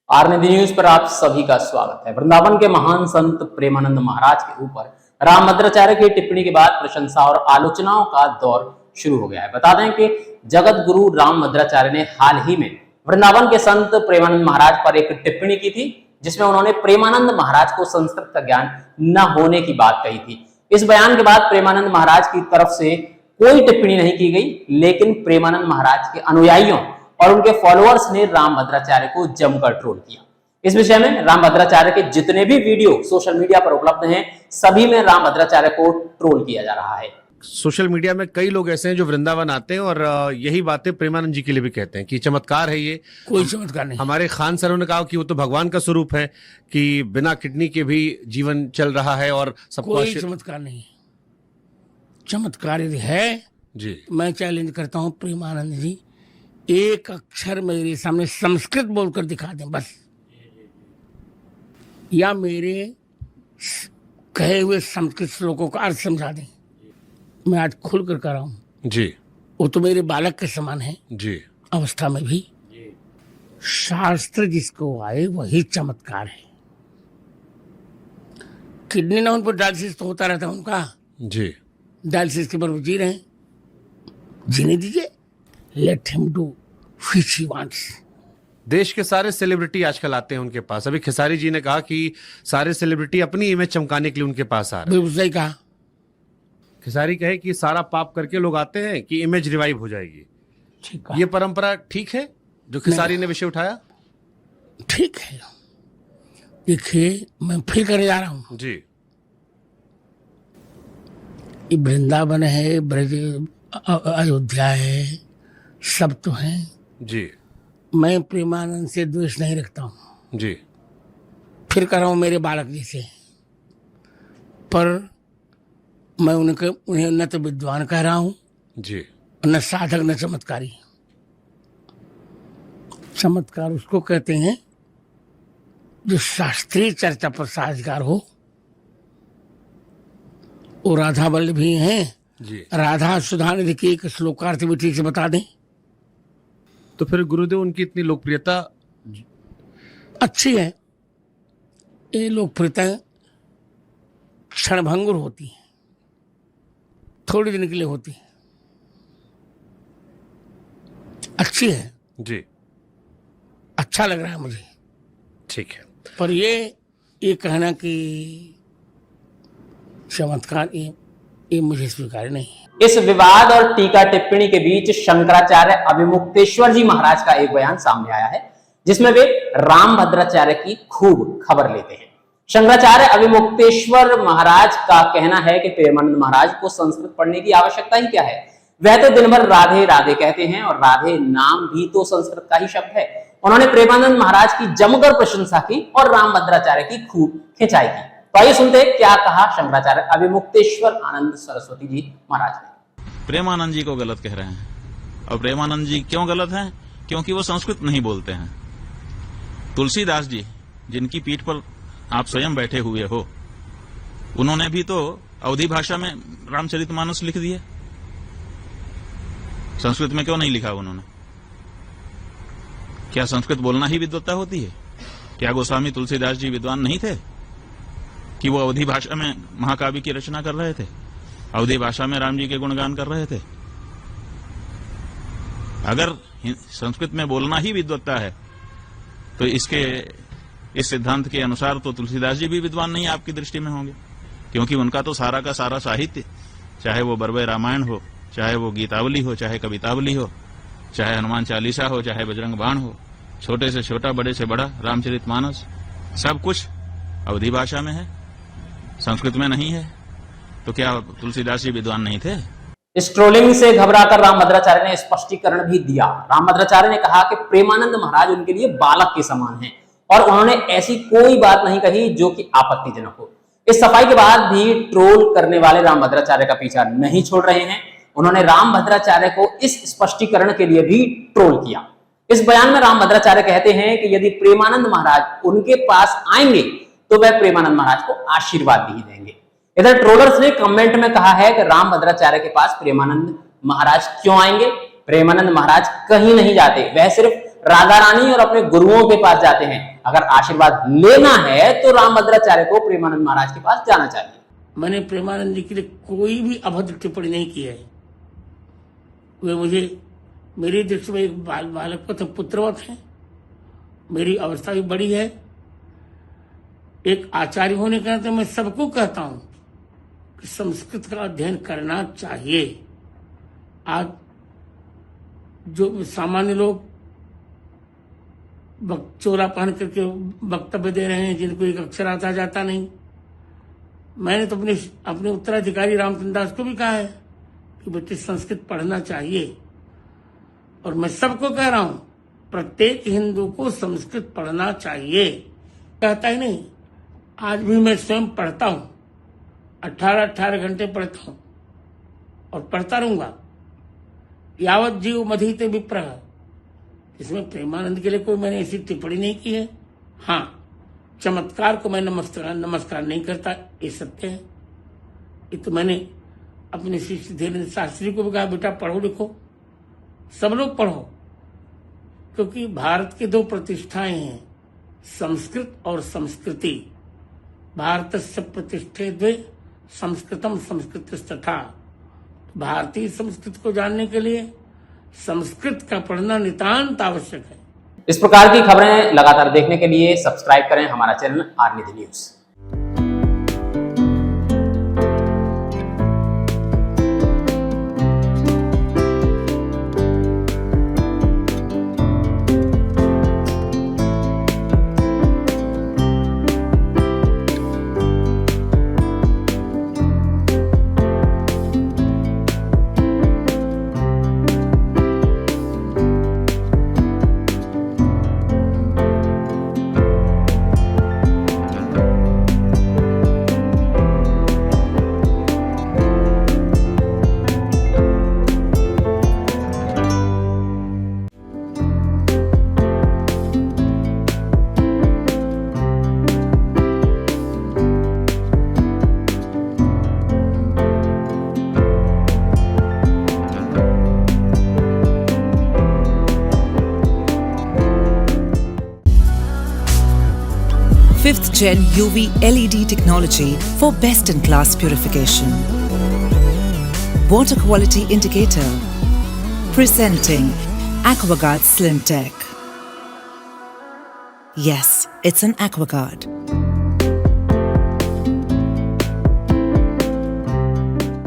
आरनिधि news पर आप सभी का स्वागत है। वृंदावन के महान संत प्रेमानंद महाराज के ऊपर रामभद्राचार्य की टिप्पणी के बाद प्रशंसा और आलोचनाओं का दौर शुरू हो गया है। बता दें कि जगत गुरु रामभद्राचार्य ने हाल ही में वृंदावन के संत प्रेमानंद महाराज पर एक टिप्पणी की थी, जिसमें उन्होंने प्रेमानंद महाराज को संस्कृत का ज्ञान न होने की बात कही थी। इस बयान के बाद प्रेमानंद महाराज की तरफ से कोई टिप्पणी नहीं की गई, लेकिन प्रेमानंद महाराज के अनुयायियों और उनके फॉलोअर्स ने रामभद्राचार्य को जमकर ट्रोल किया। इस विषय में रामभद्राचार्य के जितने भी वीडियो सोशल मीडिया पर उपलब्ध हैं, सभी में रामभद्राचार्य को ट्रोल किया जा रहा है। सोशल मीडिया में कई लोग ऐसे हैं जो वृंदावन आते हैं और यही बातें प्रेमानंद जी के लिए भी कहते हैं कि चमत्कार है ये। कोई चमत्कार नहीं। हमारे खान सरों ने कहा कि वो तो भगवान का स्वरूप है, कि बिना किडनी के भी जीवन चल रहा है और सबको कोई चमत्कार नहीं। चमत्कार यदि है जी, मैं चैलेंज करता हूँ प्रेमानंद जी, एक अक्षर मेरे सामने संस्कृत बोलकर दिखा दें बस, या मेरे कहे हुए संस्कृत श्लोकों का अर्थ समझा दें। मैं आज खुलकर कर रहा हूं जी। वो तो मेरे बालक के समान है जी। अवस्था में भी। शास्त्र जिसको आए वही चमत्कार है। किडनी ना उन पर डायलिसिस तो होता रहता है उनका जी। डायलिसिस के पर वो जी रहे हैं, जीने दीजिए। Let him do which he wants. देश के सारे सेलिब्रिटी आजकल आते हैं उनके पास। अभी खेसारी जी ने कहा कि सारे सेलिब्रिटी अपनी इमेज चमकाने के लिए उनके पास आ रहे हैं। बिल्कुल सही कहा। खेसारी कहे कि सारा पाप करके लोग आते हैं कि इमेज रिवाइव हो जाएगी। ठीक है, ये परंपरा ठीक है जो खेसारी ने विषय उठाया? ठीक है। देखिए, मैं फिर करने जा रहा हूं जी। ये वृंदावन है, ब्रज अयोध्या है, सब तो हैं। जी। मैं प्रेमानंद से द्वेष नहीं रखता हूँ, जी। फिर कर रहा हूँ मेरे बालक जैसे, पर मैं उन्हें न तो विद्वान कह रहा हूँ जी, न साधक न चमत्कारी। चमत्कार उसको कहते हैं जो शास्त्रीय चर्चा पर साझगार हो। वो राधा वल्लभी हैं जी। राधा सुधा निधि के एक श्लोकार्थ भी ठीक से बता दें तो फिर गुरुदेव उनकी इतनी लोकप्रियता अच्छी है। ये लोकप्रियता क्षणभंगुर होती है, थोड़ी दिन के लिए होती है, अच्छी है जी। अच्छा लग रहा है मुझे। ठीक है, पर ये कहना कि चमत्कार, ये मुझे स्वीकार नहीं है। इस विवाद और टीका टिप्पणी के बीच शंकराचार्य अभिमुक्तेश्वर जी महाराज का एक बयान सामने आया है, जिसमें वे रामभद्राचार्य की खूब खबर लेते हैं। शंकराचार्य अभिमुक्तेश्वर महाराज का कहना है कि प्रेमानंद महाराज को संस्कृत पढ़ने की आवश्यकता ही क्या है, वह तो दिन भर राधे राधे कहते हैं और राधे नाम भी तो संस्कृत का ही शब्द है। उन्होंने प्रेमानंद महाराज की जमकर प्रशंसा की और रामभद्राचार्य की खूब खिंचाई की। तो आइए सुनते हैं क्या कहा शंकराचार्य अभिमुक्तेश्वर आनंद सरस्वती जी महाराज ने। प्रेमानंद जी को गलत कह रहे हैं। और प्रेमानंद जी क्यों गलत हैं? क्योंकि वो संस्कृत नहीं बोलते हैं। तुलसीदास जी, जिनकी पीठ पर आप स्वयं बैठे हुए हो, उन्होंने भी तो अवधी भाषा में रामचरितमानस लिख दिए। संस्कृत में क्यों नहीं लिखा उन्होंने? क्या संस्कृत बोलना ही विद्वत्ता होती है? क्या गोस्वामी तुलसीदास जी विद्वान नहीं थे कि वो अवधी भाषा में महाकाव्य की रचना कर रहे थे, अवधी भाषा में राम जी के गुणगान कर रहे थे? अगर संस्कृत में बोलना ही विद्वत्ता है तो इस सिद्धांत के अनुसार तो तुलसीदास जी भी विद्वान नहीं आपकी दृष्टि में होंगे, क्योंकि उनका तो सारा का सारा साहित्य, चाहे वो बरवे रामायण हो, चाहे वो गीतावली हो, चाहे कवितावली हो, चाहे हनुमान चालीसा हो, चाहे बजरंग बाण हो, छोटे से छोटा बड़े से बड़ा रामचरितमानस, सब कुछ अवधी भाषा में है, संस्कृत में नहीं है। तो क्या तुलसीदास जी विद्वान नहीं थे? इस ट्रोलिंग से घबराकर रामभद्राचार्य ने स्पष्टीकरण भी दिया। रामभद्राचार्य ने कहा कि प्रेमानंद महाराज उनके लिए बालक के समान हैं और उन्होंने ऐसी कोई बात नहीं कही जो कि आपत्तिजनक हो। इस सफाई के बाद भी ट्रोल करने वाले रामभद्राचार्य का पीछा नहीं छोड़ रहे हैं। उन्होंने रामभद्राचार्य को इस स्पष्टीकरण के लिए भी ट्रोल किया। इस बयान में रामभद्राचार्य कहते हैं कि यदि प्रेमानंद महाराज उनके पास आएंगे तो वह प्रेमानंद महाराज को आशीर्वाद भी देंगे। इधर ट्रोलर्स ने कमेंट में कहा है कि रामभद्राचार्य के पास प्रेमानंद महाराज क्यों आएंगे? प्रेमानंद महाराज कहीं नहीं जाते, वह सिर्फ राधा रानी और अपने गुरुओं के पास जाते हैं। अगर आशीर्वाद लेना है तो रामभद्राचार्य को प्रेमानंद महाराज के पास जाना चाहिए। मैंने प्रेमानंद जी के लिए कोई भी अभद्र टिप्पणी नहीं की है। वे मुझे मेरी दृष्टि में एक बालक पुत्रवत है। मेरी अवस्था भी बड़ी है। एक आचार्य होने के नाते मैं सबको कहता हूं कि संस्कृत का अध्ययन करना चाहिए। आज जो सामान्य लोग चोला पहन करके वक्तव्य दे रहे हैं, जिनको एक अक्षर आता जाता नहीं, मैंने तो अपने उत्तराधिकारी रामचंद्र दास को भी कहा है कि बच्चे संस्कृत पढ़ना चाहिए। और मैं सबको कह रहा हूं, प्रत्येक हिंदू को संस्कृत पढ़ना चाहिए। कहता ही नहीं, आज भी मैं स्वयं पढ़ता हूं, 18 घंटे पढ़ता हूं और पढ़ता रहूंगा। यावत जीव मधीते विप्रह, इसमें प्रेमानंद के लिए कोई मैंने ऐसी टिप्पणी नहीं की है। हाँ, चमत्कार को मैं नमस्कार नहीं करता, ये सत्य है। ये तो मैंने अपने शिष्य धीरेन्द्र शास्त्री को भी कहा, बेटा पढ़ो लिखो, सब लोग पढ़ो, क्योंकि भारत की दो प्रतिष्ठाएं हैं, संस्कृत और संस्कृति। भारतस्य प्रतिष्ठे द्वे संस्कृतम संस्कृतस्तथा। भारतीय संस्कृति को जानने के लिए संस्कृत का पढ़ना नितांत आवश्यक है। इस प्रकार की खबरें लगातार देखने के लिए सब्सक्राइब करें हमारा channel are Nidhi news. Fifth Gen UV LED technology for best-in-class purification. Water quality indicator. Presenting AquaGuard Slim Tech. Yes, it's an AquaGuard.